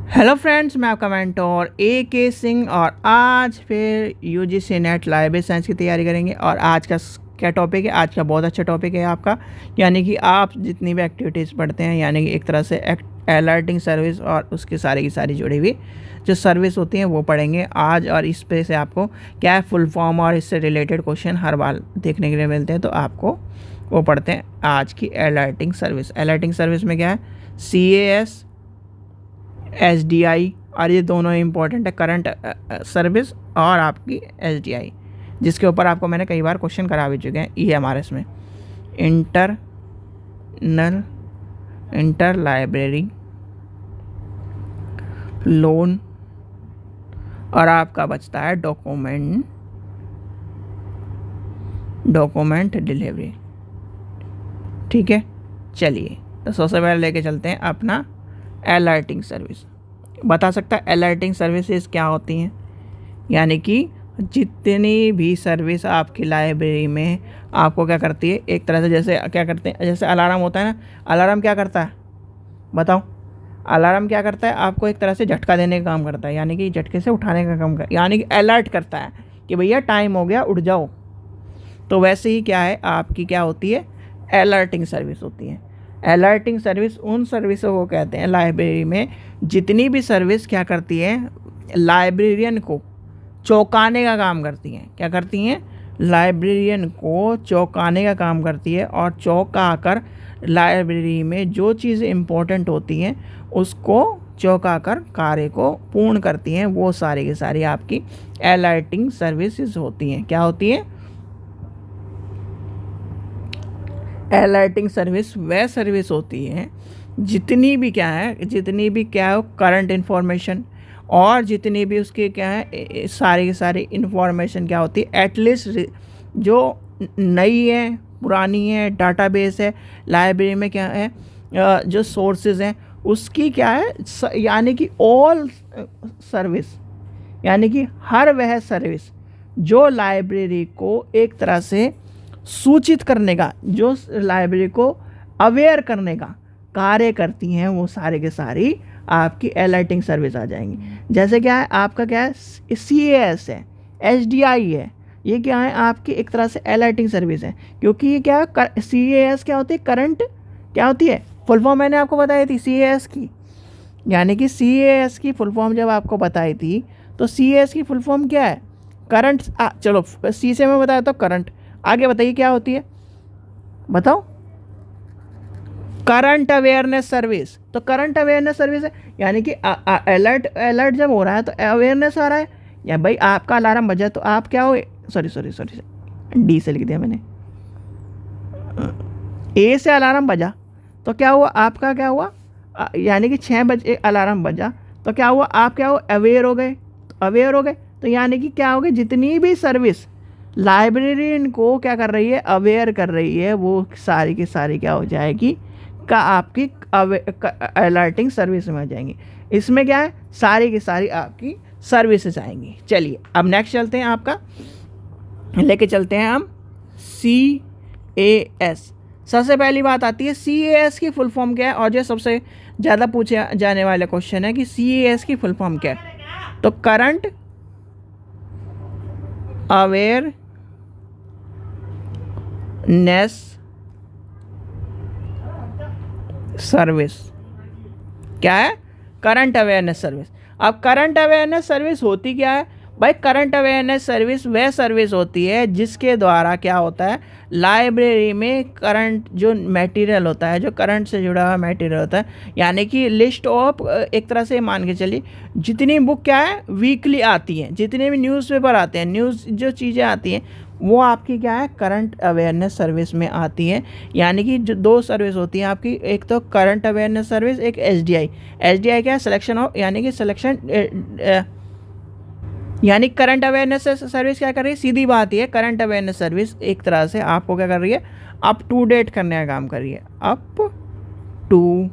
Hello friends, मैं आपका mentor के सिंह और आज फिर यूजीसी नेट लाइब्रेरी साइंस की तैयारी करेंगे। और आज का क्या टॉपिक है? आज का बहुत अच्छा टॉपिक है आपका, यानी कि आप जितनी भी एक्टिविटीज़ पढ़ते हैं, यानी कि एक तरह से अलर्टिंग सर्विस और उसकी सारी की सारी जुड़ी हुई जो सर्विस होती हैं वो पढ़ेंगे आज। और इस पे से आपको क्या है फुल फॉर्म और इससे रिलेटेड क्वेश्चन हर बार देखने के लिए मिलते हैं, तो आपको वो पढ़ते हैं आज की अलर्टिंग सर्विस। अलर्टिंग सर्विस में क्या है? CAS, SDI, और ये दोनों इंपॉर्टेंट है, करंट सर्विस और आपकी SDI, जिसके ऊपर आपको मैंने कई बार क्वेश्चन करा भी चुके हैं। EMRS में इंटर लाइब्रेरी लोन, और आपका बचता है डॉक्यूमेंट डिलीवरी। ठीक है, चलिए तो सबसे पहले लेके चलते हैं अपना अलर्टिंग सर्विस। बता सकता है अलर्टिंग सर्विसेज क्या होती हैं? यानी कि जितनी भी सर्विस आपकी लाइब्रेरी में आपको क्या करती है, एक तरह से जैसे क्या करते हैं, जैसे अलार्म होता है ना, अलार्म क्या करता है बताओ? अलार्म क्या करता है? आपको एक तरह से झटका देने का काम करता है, यानी कि झटके से उठाने का काम करता है, यानी कि अलर्ट करता है कि भैया टाइम हो गया, उठ जाओ। तो वैसे ही क्या है आपकी क्या होती है? अलर्टिंग सर्विस होती है। अलर्टिंग सर्विस उन सर्विसों को कहते हैं लाइब्रेरी में जितनी भी सर्विस क्या करती है, लाइब्रेरियन को चौंकाने का काम करती हैं। क्या करती हैं? लाइब्रेरियन को चौंकाने का काम करती है, और चौंका कर लाइब्रेरी में जो चीज़ें इम्पोर्टेंट होती हैं उसको चौंका कर कार्य को पूर्ण करती हैं। वो सारी की सारी आपकी अलर्टिंग सर्विसेज होती हैं। क्या होती हैं? अलर्टिंग सर्विस वह सर्विस होती है जितनी भी क्या है करंट इन्फॉर्मेशन, और जितनी भी उसके क्या है सारी की सारी इन्फॉर्मेशन क्या होती है, एटलीस्ट जो नई है, पुरानी है, डाटाबेस है, लाइब्रेरी में क्या है जो सोर्सेज हैं उसकी क्या है, यानी कि ऑल सर्विस, यानी कि हर वह सर्विस जो लाइब्रेरी को एक तरह से सूचित करने का, जो लाइब्रेरी को अवेयर करने का कार्य करती हैं, वो सारे के सारी आपकी अलर्टिंग सर्विस आ जाएंगी। जैसे क्या है आपका क्या है, CAS है, SDI है, ये क्या है आपकी एक तरह से अलर्टिंग सर्विस है। क्योंकि ये क्या है, CAS क्या होती है, करंट क्या होती है, फुल फॉर्म मैंने आपको बताई थी CAS की, यानी कि CAS की फुल फॉर्म जब आपको बताई थी तो CAS की फुल फॉर्म क्या है, करंट। चलो C से मैं बताया तो करंट, आगे बताइए क्या होती है, बताओ? Current awareness service. तो करंट अवेयरनेस सर्विस है, यानी कि अलर्ट जब हो रहा है तो अवेयरनेस आ रहा है। या भाई आपका अलार्म बजा तो आप क्या हो, सॉरी D से लिख दिया मैंने, A से अलार्म बजा तो क्या हुआ आपका, क्या हुआ यानी कि 6 बजे अलार्म बजा तो क्या हुआ, आप क्या हो, अवेयर हो गए। तो यानी कि क्या हो गया, जितनी भी सर्विस लाइब्रेरियन को क्या कर रही है, अवेयर कर रही है, वो सारी की सारी क्या हो जाएगी का आपकी अलर्टिंग सर्विस में आ जाएंगी। इसमें क्या है, सारी की सारी आपकी सर्विसेज आएंगी। चलिए अब नेक्स्ट चलते हैं, आपका लेके चलते हैं हम CAS। सबसे पहली बात आती है CAS की फुल फॉर्म क्या है, और जो सबसे ज़्यादा पूछे जाने वाला क्वेश्चन है कि CAS की फुल फॉर्म क्या है। तो करंट अवेयरनेस सर्विस। क्या है? Current awareness service. अब करंट अवेयरनेस सर्विस होती क्या है भाई? करंट अवेयरनेस सर्विस वह सर्विस होती है जिसके द्वारा क्या होता है, लाइब्रेरी में करंट जो मटेरियल होता है, जो करंट से जुड़ा हुआ मटेरियल होता है, यानी कि लिस्ट ऑफ, एक तरह से मान के चलिए जितनी बुक क्या है वीकली आती हैं, जितने भी न्यूज़पेपर आते हैं, न्यूज़ जो चीज़ें आती हैं वो आपकी क्या है, करंट अवेयरनेस सर्विस में आती है। यानी कि जो 2 सर्विस होती हैं आपकी, एक तो करंट अवेयरनेस सर्विस, एक SDI क्या है, सिलेक्शन ऑफ, यानी कि सिलेक्शन, यानी करंट अवेयरनेस सर्विस क्या कर रही है, सीधी बात ये है, करंट अवेयरनेस सर्विस एक तरह से आपको क्या कर रही है, अप टू डेट करने का काम कर रही है। अप टू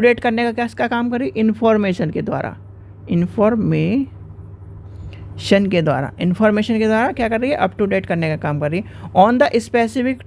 डेट करने का क्या काम कर रही है, इन्फॉर्मेशन के द्वारा क्या कर रही है, अप टू डेट करने का काम कर रही है। ऑन द स्पेसिफिक,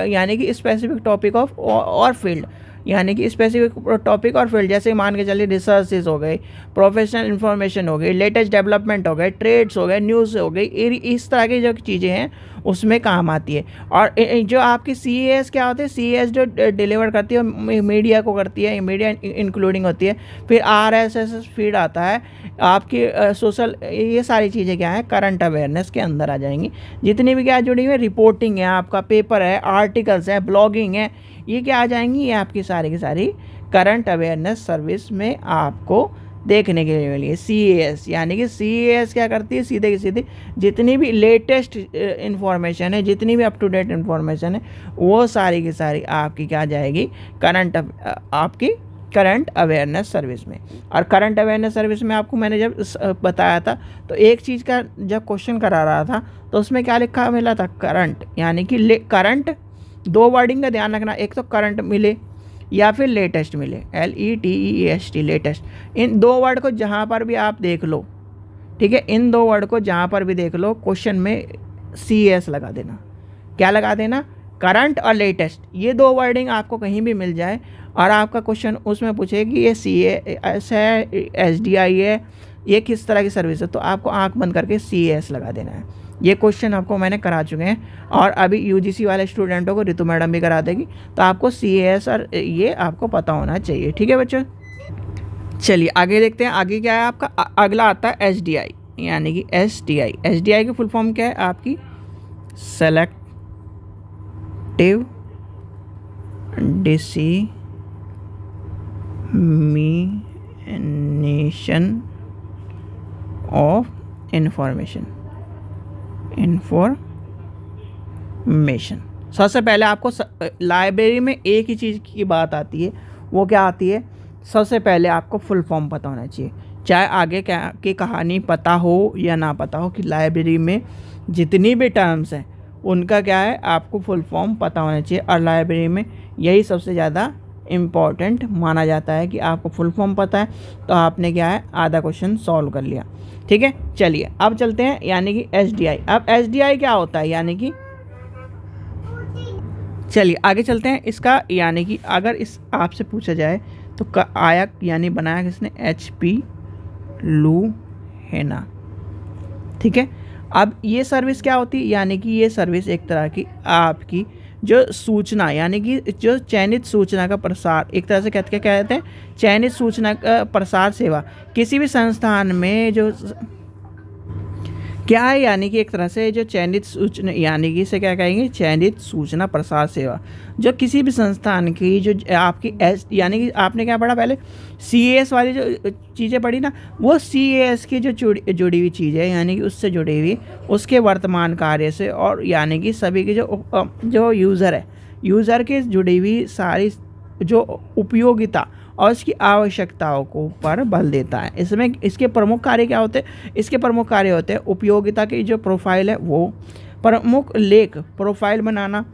यानी कि स्पेसिफिक टॉपिक ऑफ और फील्ड, यानी कि स्पेसिफिक टॉपिक और फील्ड, जैसे मान के चलिए रिसर्चेज हो गई, प्रोफेशनल इन्फॉर्मेशन हो गई, लेटेस्ट डेवलपमेंट हो गए, ट्रेड्स हो गए, न्यूज़ हो गई, इस तरह की जो चीज़ें हैं उसमें काम आती है। और जो आपकी CAS क्या होती है, CAS जो डिलीवर करती है मीडिया को करती है, मीडिया इंक्लूडिंग होती है। फिर RSS फीड आता है आपकी सोशल, ये सारी चीज़ें क्या है करंट अवेयरनेस के अंदर आ जाएंगी। जितनी भी क्या जुड़ी हुई है, रिपोर्टिंग है, आपका पेपर है, आर्टिकल्स है, ब्लॉगिंग है, ये क्या आ जाएंगी, ये आपकी सारी की सारी करंट अवेयरनेस सर्विस में आपको देखने के लिए मिली। CAS यानी कि CAS क्या करती है, सीधे की सीधे जितनी भी लेटेस्ट इंफॉर्मेशन है, जितनी भी अप टू डेट इंफॉर्मेशन है, वो सारी की सारी आपकी क्या जाएगी आपकी करंट अवेयरनेस सर्विस में। और करंट अवेयरनेस सर्विस में आपको मैंने जब बताया था, तो एक चीज़ का जब क्वेश्चन करा रहा था तो उसमें क्या लिखा मिला था, करंट, यानी कि करंट, दो वर्डिंग का ध्यान रखना, एक तो करंट मिले या फिर लेटेस्ट मिले, LETEST, लेटेस्ट। इन दो वर्ड को जहाँ पर भी आप देख लो, ठीक है, इन दो वर्ड को जहाँ पर भी देख लो, क्वेश्चन में CAS लगा देना। क्या लगा देना, करंट और लेटेस्ट, ये दो वर्डिंग आपको कहीं भी मिल जाए और आपका क्वेश्चन उसमें पूछे कि ये CAS है, SDI है, ये किस तरह की सर्विस है, तो आपको आंख बंद करके CAS लगा देना है। ये क्वेश्चन आपको मैंने करा चुके हैं और अभी UGC वाले स्टूडेंटों को रितु मैडम भी करा देगी, तो आपको CAS और ये आपको पता होना चाहिए। ठीक है बच्चों, चलिए आगे देखते हैं। आगे क्या है आपका, अगला आता है SDI, यानी कि SDI की फुल फॉर्म क्या है आपकी, सेलेक्टिव डिसेमिनेशन ऑफ इंफॉर्मेशन। सबसे पहले आपको लाइब्रेरी में एक ही चीज़ की बात आती है, वो क्या आती है, सबसे पहले आपको फुल फॉर्म पता होना चाहिए। चाहे आगे क्या की कहानी पता हो या ना पता हो, कि लाइब्रेरी में जितनी भी टर्म्स हैं उनका क्या है आपको फुल फॉर्म पता होना चाहिए। और लाइब्रेरी में यही सबसे ज़्यादा इम्पॉर्टेंट माना जाता है कि आपको फुल फॉर्म पता है, तो आपने क्या है आधा क्वेश्चन सॉल्व कर लिया। ठीक है, चलिए अब चलते हैं, यानी कि SDI। अब SDI क्या होता है, यानी कि चलिए आगे चलते हैं इसका, यानी कि अगर इस आपसे पूछा जाए तो आया यानी बनाया किसने, HP लूहेना। ठीक है, अब ये सर्विस क्या होती है, यानी कि ये सर्विस एक तरह की आपकी जो सूचना, यानी कि जो चयनित सूचना का प्रसार, एक तरह से क्या कहते हैं, चयनित सूचना का प्रसार सेवा। किसी भी संस्थान में जो क्या है, यानी कि एक तरह से जो चयनित सूचना, यानी कि इसे क्या कहेंगे, चयनित सूचना प्रसार सेवा, जो किसी भी संस्थान की जो आपकी यानी कि आपने क्या पढ़ा पहले, CAS वाली जो चीज़ें पढ़ी ना, वो CAS की जो जुड़ी हुई चीज़ें, यानी कि उससे जुड़ी हुई उसके वर्तमान कार्य से, और यानी कि सभी के जो यूज़र है, यूज़र के जुड़ी हुई सारी जो उपयोगिता और इसकी आवश्यकताओं को पर बल देता है। इसमें इसके प्रमुख कार्य क्या होते हैं, इसके प्रमुख कार्य होते हैं उपयोगिता की जो प्रोफाइल है वो, प्रमुख लेख प्रोफाइल बनाना,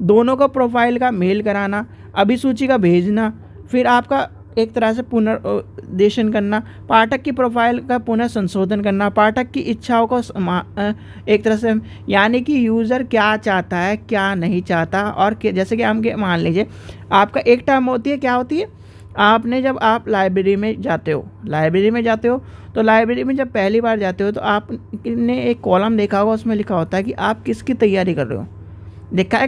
दोनों का प्रोफाइल का मेल कराना, अभिसूची का भेजना, फिर आपका एक तरह से पुनर्देशन करना, पाठक की प्रोफाइल का पुनः संशोधन करना, पाठक की इच्छाओं को एक तरह से, यानी कि यूज़र क्या चाहता है क्या नहीं चाहता। और जैसे कि हम मान लीजिए आपका एक टर्म होती है, क्या होती है, आपने जब आप लाइब्रेरी में जाते हो तो लाइब्रेरी में जब पहली बार जाते हो तो आपने एक कॉलम देखा होगा, उसमें लिखा होता है कि आप किसकी तैयारी कर रहे हो, देखा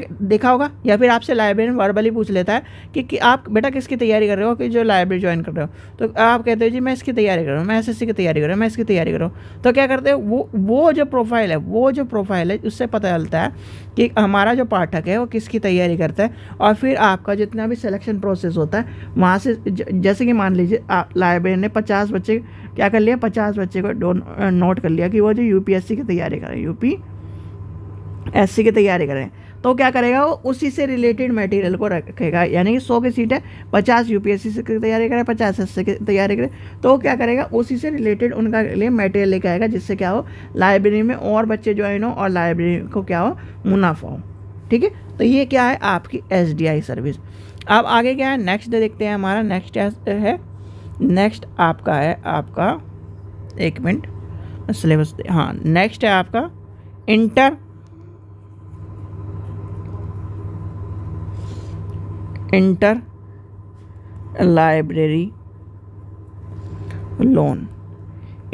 होगा। या फिर आपसे लाइब्रेरी में वर्बली पूछ लेता है कि आप बेटा किसकी तैयारी कर रहे हो, कि जो लाइब्रेरी ज्वाइन कर रहे हो, तो आप कहते हो जी मैं इसकी तैयारी कर रहा हूँ, मैं SSC की तैयारी कर रहा हूँ, मैं इसकी तैयारी कर रहा हूँ। तो क्या करते हो, वो जो प्रोफाइल है उससे पता चलता है कि हमारा जो पाठक है वो किसकी तैयारी करता है। और फिर आपका जितना भी सिलेक्शन प्रोसेस होता है वहाँ से, जैसे कि मान लीजिए आप लाइब्रेरी ने 50 बच्चे क्या कर लिया, 50 बच्चे को नोट कर लिया कि वो जो UPSC की तैयारी करें, UPSC की तैयारी करें, तो क्या करेगा, वो उसी से रिलेटेड मटेरियल को रखेगा। यानी कि 100 की सीट है, 50 UPSC की तैयारी करें, 50 SSC की तैयारी करें, तो क्या करेगा, उसी से रिलेटेड उनका लिए मटेरियल लेकर आएगा, जिससे क्या हो लाइब्रेरी में और बच्चे ज्वाइन हो और लाइब्रेरी को क्या हो मुनाफा हो। ठीक है, तो ये क्या है आपकी SDI सर्विस। अब आगे क्या है, नेक्स्ट देखते हैं। हमारा नेक्स्ट आपका है आपका, एक मिनट सिलेबस, हाँ नेक्स्ट है आपका inter library loan.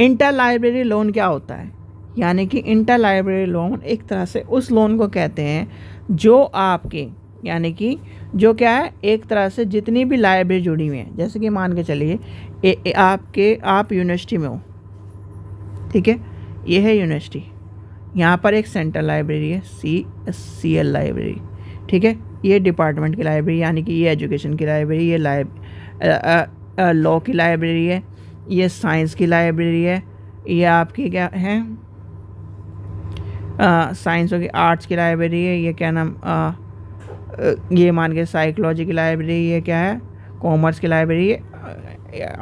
Inter library loan क्या होता है? यानी कि इंटर लाइब्रेरी लोन एक तरह से उस लोन को कहते हैं जो आपके, यानी कि जो क्या है, एक तरह से जितनी भी लाइब्रेरी जुड़ी हुई हैं, जैसे कि मान के चलिए आप यूनिवर्सिटी में हो, ठीक है, ये है यूनिवर्सिटी, यहाँ पर एक सेंट्रल लाइब्रेरी है CL लाइब्रेरी, ठीक है, ये डिपार्टमेंट की लाइब्रेरी, यानी कि ये एजुकेशन की लाइब्रेरी, ये लॉ की लाइब्रेरी है, ये साइंस की लाइब्रेरी है, ये आपकी क्या है, साइंस होगी, आर्ट्स की लाइब्रेरी है, ये क्या नाम, ये मान के साइकोलॉजी की लाइब्रेरी, ये क्या है, कॉमर्स की लाइब्रेरी है,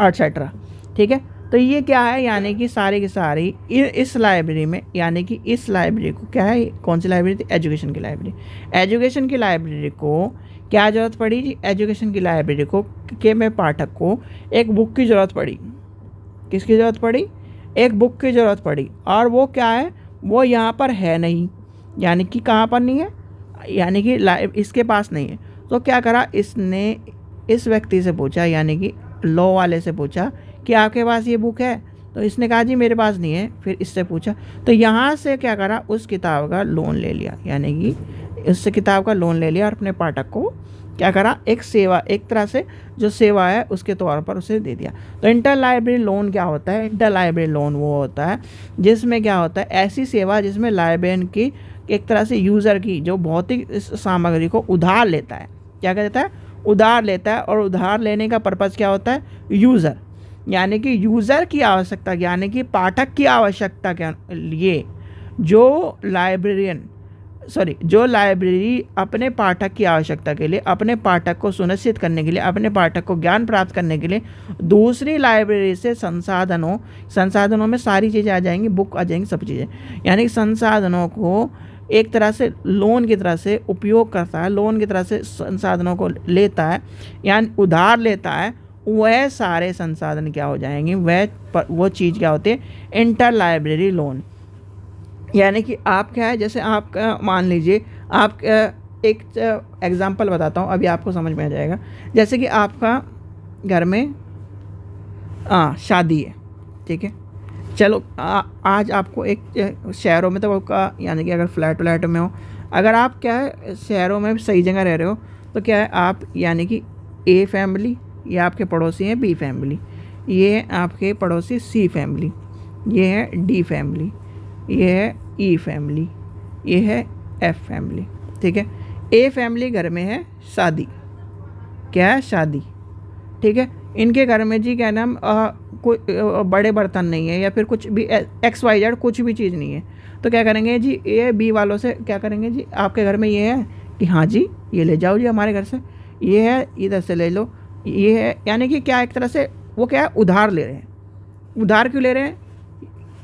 एटसेट्रा, ठीक है। तो ये क्या है, यानी कि सारी की सारी इस लाइब्रेरी में, यानी कि इस लाइब्रेरी को क्या है, कौन सी लाइब्रेरी थी, एजुकेशन की लाइब्रेरी। एजुकेशन की लाइब्रेरी को क्या ज़रूरत पड़ी जी, एजुकेशन की लाइब्रेरी को के में पाठक को एक बुक की ज़रूरत पड़ी। किसकी ज़रूरत पड़ी? एक बुक की ज़रूरत पड़ी, और वो क्या है, वो यहाँ पर है नहीं, यानी कि कहाँ पर नहीं है, यानी कि इसके पास नहीं है। तो क्या करा इसने, इस व्यक्ति से पूछा, यानी कि लॉ वाले से पूछा कि आपके पास ये बुक है? तो इसने कहा जी मेरे पास नहीं है। फिर इससे पूछा, तो यहाँ से क्या करा, उस किताब का लोन ले लिया, यानी कि उससे किताब का लोन ले लिया और अपने पाठक को क्या करा, एक सेवा, एक तरह से जो सेवा है उसके तौर पर उसे दे दिया। तो इंटर लाइब्रेरी लोन क्या होता है? इंटर लाइब्रेरी लोन वो होता है जिसमें क्या होता है, ऐसी सेवा जिसमें लाइब्रेरियन की एक तरह से यूज़र की जो भौतिक सामग्री को उधार लेता है, क्या कहता है, उधार लेता है। और उधार लेने का पर्पज़ क्या होता है, यूज़र, यानी कि यूज़र की आवश्यकता, यानी कि पाठक की आवश्यकता के लिए जो लाइब्रेरी अपने पाठक की आवश्यकता के लिए, अपने पाठक को सुनिश्चित करने के लिए, अपने पाठक को ज्ञान प्राप्त करने के लिए दूसरी लाइब्रेरी से संसाधनों में सारी चीज़ें आ जाएंगी, बुक आ जाएंगी, सब चीज़ें, यानी कि संसाधनों को एक तरह से लोन की तरह से उपयोग करता है, लोन की तरह से संसाधनों को लेता है, यानी उधार लेता है। वह सारे संसाधन क्या हो जाएंगे, वो चीज़ क्या होती है, इंटर लाइब्रेरी लोन। यानी कि आप क्या है, जैसे आप मान लीजिए, आप एक एग्जांपल बताता हूँ, अभी आपको समझ में आ जाएगा। जैसे कि आपका घर में शादी है, ठीक है, चलो आज आपको एक शहरों में तो यानी कि अगर फ्लैट में हो, अगर आप क्या है शहरों में सही जगह रह रहे हो, तो क्या है आप, यानी कि A फैमिली, ये आपके पड़ोसी हैं B फैमिली, ये है आपके पड़ोसी C फैमिली, ये है D फैमिली, ये है E फैमिली, ये है F फैमिली, ठीक है। A फैमिली घर में है शादी, क्या है, शादी, ठीक है। इनके घर में जी क्या नाम, कोई बड़े बर्तन नहीं है, या फिर कुछ भी XYZ कुछ भी चीज़ नहीं है। तो क्या करेंगे जी, A B वालों से क्या करेंगे जी, आपके घर में ये है कि हाँ जी ये ले जाओ जी हमारे घर से, ये है इधर से ले लो, ये है, यानी कि क्या एक तरह से वो क्या है, उधार ले रहे हैं। उधार क्यों ले रहे हैं?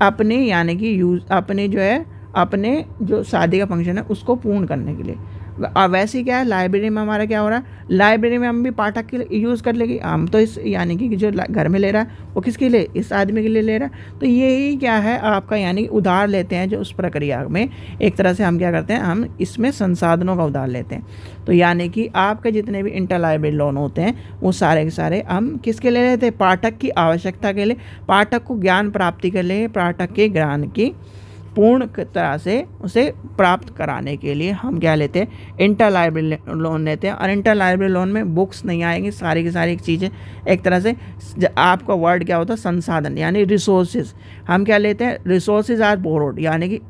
अपने, यानी कि अपने जो है, अपने जो शादी का फंक्शन है उसको पूर्ण करने के लिए। वैसे क्या है, लाइब्रेरी में हमारा क्या हो रहा है, लाइब्रेरी में हम भी पाठक के लिए यूज़ कर लेंगे हम, तो इस, यानी कि जो घर में ले रहा है वो किसके लिए, इस आदमी के लिए ले रहा है। तो यही क्या है आपका, यानी कि उधार लेते हैं, जो उस प्रक्रिया में एक तरह से हम क्या करते हैं, हम इसमें संसाधनों का उधार लेते हैं। तो यानी कि आपके जितने भी इंटर लाइब्रेरी लोन होते हैं वो सारे के सारे हम किसके ले लेते हैं, पाठक की आवश्यकता के लिए, पाठक को ज्ञान प्राप्ति के लिए, पाठक के ज्ञान की पूर्ण तरह से उसे प्राप्त कराने के लिए हम क्या लेते हैं, इंटर लाइब्रेरी लोन लेते हैं। और इंटर लाइब्रेरी लोन में बुक्स नहीं आएंगी, सारी की सारी चीज़ें एक तरह से, आपका वर्ड क्या होता है, संसाधन, यानी रिसोर्सेज। हम क्या लेते हैं, रिसोर्सेज आर बोरोड, यानी कि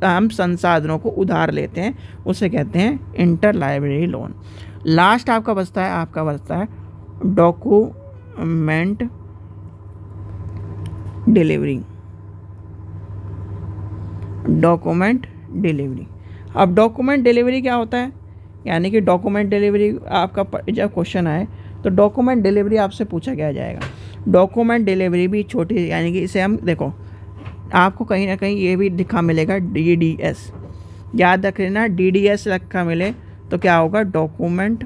हम संसाधनों को उधार लेते हैं, उसे कहते हैं इंटर लाइब्रेरी लोन। लास्ट आपका बचता है डॉक्यूमेंट डिलीवरी। डॉक्यूमेंट डिलीवरी, अब डॉक्यूमेंट डिलीवरी क्या होता है, यानी कि डॉक्यूमेंट डिलीवरी आपका जब क्वेश्चन आए तो डॉक्यूमेंट डिलीवरी आपसे पूछा क्या जाएगा। डॉक्यूमेंट डिलीवरी भी छोटी, यानी कि इसे हम देखो, आपको कहीं ना कहीं ये भी लिखा मिलेगा DDS, याद रख लेना, DDS लिखा मिले तो क्या होगा, डॉक्यूमेंट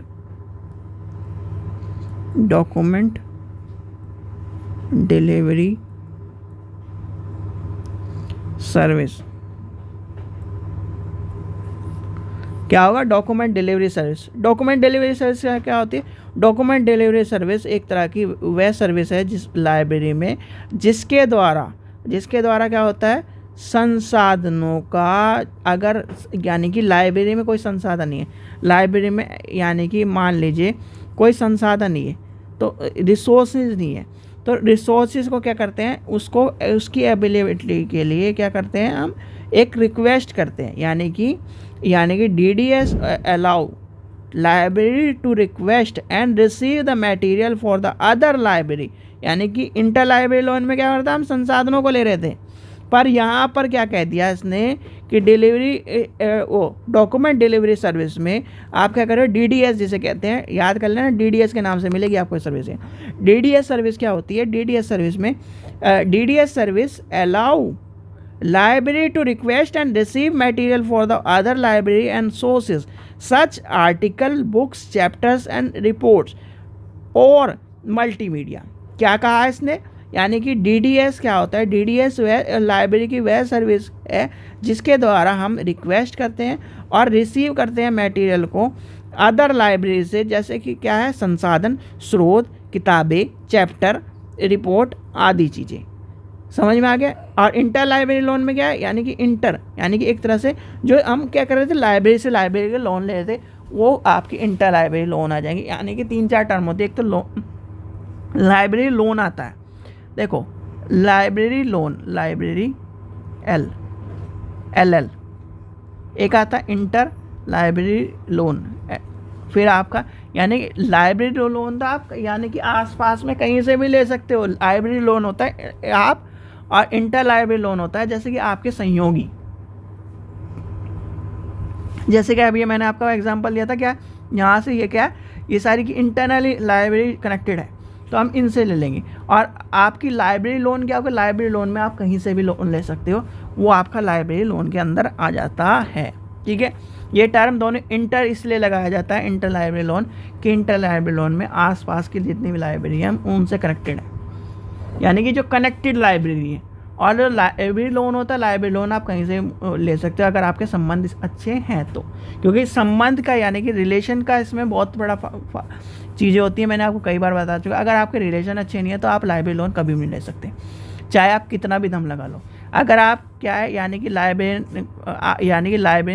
डिलीवरी सर्विस। क्या होगा, document delivery service. Document delivery service क्या होती है, डॉक्यूमेंट डिलीवरी सर्विस एक तरह की वह सर्विस है जिस लाइब्रेरी में जिसके द्वारा क्या होता है, संसाधनों का, अगर यानी कि लाइब्रेरी में कोई संसाधन नहीं है, लाइब्रेरी में यानी कि मान लीजिए कोई संसाधन नहीं है, तो रिसोर्सेज नहीं है, तो रिसोर्सेज को क्या करते हैं, उसको उसकी अवेलेबिलिटी के लिए क्या करते हैं, हम एक रिक्वेस्ट करते हैं, यानी कि DDS allow library to request and receive the material for the other library. यानी कि इंटर लाइब्रेरी लोन में क्या करता है, हम संसाधनों को ले रहे थे, पर यहाँ पर क्या कह दिया इसने कि डिलीवरी डॉक्यूमेंट डिलीवरी सर्विस में आप क्या करो, DDS जिसे कहते हैं, याद कर लेना, DDS के नाम से मिलेगी आपको सर्विस है। DDS सर्विस क्या होती है, DDS सर्विस में DDS service allow library to request and receive material for the other library and sources such article, books, chapters and reports और मल्टीमीडिया। क्या कहा है इसने, यानी कि DDS क्या होता है, DDS वह लाइब्रेरी की वह सर्विस है जिसके द्वारा हम रिक्वेस्ट करते हैं और रिसीव करते हैं मटेरियल को अदर लाइब्रेरी से, जैसे कि क्या है, संसाधन, स्रोत, किताबें, चैप्टर, रिपोर्ट आदि चीज़ें। समझ में आ गया। और इंटर लाइब्रेरी लोन में क्या है, यानी कि एक तरह से जो हम क्या कर रहे थे, लाइब्रेरी से लाइब्रेरी के लोन ले रहे थे, वो आपकी इंटर लाइब्रेरी लोन आ जाएंगे। यानी कि 3-4 टर्म होते हैं। एक तो लाइब्रेरी लोन आता है, देखो लाइब्रेरी लोन, लाइब्रेरी LL, एक आता है इंटर लाइब्रेरी लोन, फिर आपका यानी कि लाइब्रेरी लोन था आप यानी कि आसपास में कहीं से भी ले सकते हो, लाइब्रेरी लोन होता है आप, और इंटर लाइब्रेरी लोन होता है जैसे कि आपके सहयोगी, जैसे कि अभी मैंने आपका एग्जांपल दिया था, क्या यहाँ से ये क्या, ये सारी की इंटरनली लाइब्रेरी कनेक्टेड है, तो हम इनसे ले लेंगे। और आपकी लाइब्रेरी लोन क्या होगा, लाइब्रेरी लोन में आप कहीं से भी लोन ले सकते हो, वो आपका लाइब्रेरी लोन के अंदर आ जाता है। ठीक है, ये टर्म दोनों इंटर इसलिए लगाया जाता है, इंटर लाइब्रेरी लोन, कि इंटर लाइब्रेरी लोन में आसपास की जितनी भी लाइब्रेरी हैं उनसे कनेक्टेड है, यानी कि जो कनेक्टेड लाइब्रेरी है। और जो लाइब्रेरी लोन होता है, लाइब्रेरी लोन आप कहीं से ले सकते हो अगर आपके संबंध अच्छे हैं तो, क्योंकि संबंध का यानी कि रिलेशन का इसमें बहुत बड़ा चीज़ें होती हैं। मैंने आपको कई बार बता चुका, अगर आपके रिलेशन अच्छे नहीं है तो आप लाइब्रेरी लोन कभी भी नहीं ले सकते, चाहे आप कितना भी दम लगा लो। अगर आप क्या है यानी कि लाइब्रेरियन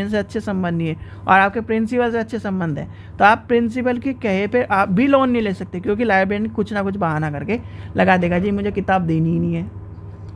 से अच्छे संबंध नहीं है और आपके प्रिंसिपल से अच्छे संबंध है, तो आप प्रिंसिपल के कहे पे आप भी लोन नहीं ले सकते, क्योंकि लाइब्रेरियन कुछ ना कुछ बहाना करके लगा देगा, जी मुझे किताब देनी ही नहीं है,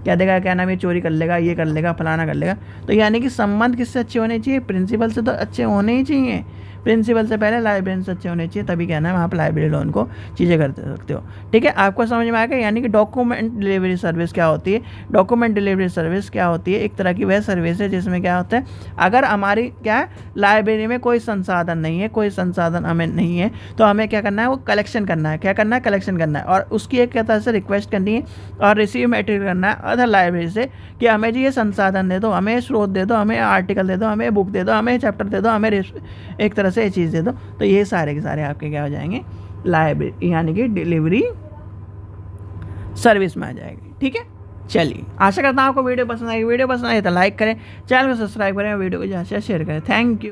क्या देगा, क्या नाम, ये चोरी कर लेगा, ये कर लेगा, फलाना कर लेगा। तो यानी कि संबंध किससे अच्छे होने चाहिए, प्रिंसिपल से तो अच्छे होने ही चाहिए, प्रिंसिपल से पहले लाइब्रेरियन से अच्छे होने चाहिए, तभी क्या नाम आप लाइब्रेरी लोन को चीज़ें कर सकते हो। ठीक है, आपको समझ में आएगा। यानी कि डॉक्यूमेंट डिलीवरी सर्विस क्या होती है, डॉक्यूमेंट डिलीवरी सर्विस क्या होती है, एक तरह की वह सर्विस है जिसमें क्या होता है, अगर हमारी क्या है लाइब्रेरी में कोई संसाधन नहीं है, कोई संसाधन हमें नहीं है, तो हमें क्या करना है, वो कलेक्शन करना है, क्या करना है, कलेक्शन करना है, और उसकी एक तरह से रिक्वेस्ट करनी है और रिसीव मटेरियल करना है अदर लाइब्रेरी से कि हमें जी ये संसाधन दे दो, हमें स्रोत दे दो, हमें आर्टिकल दे दो, हमें बुक दे दो, हमें चैप्टर दे दो, हमें एक तरह से ये चीज़ दे दो। तो ये सारे के सारे आपके क्या हो जाएंगे, लाइब्रेरी यानी कि डिलीवरी सर्विस में आ जाएगी। ठीक है, चलिए आशा करता हूँ आपको वीडियो पसंद आएगी। वीडियो पसंद आई तो लाइक करें, चैनल को सब्सक्राइब करें, वीडियो को ज़्यादा से शेयर करें। Thank you.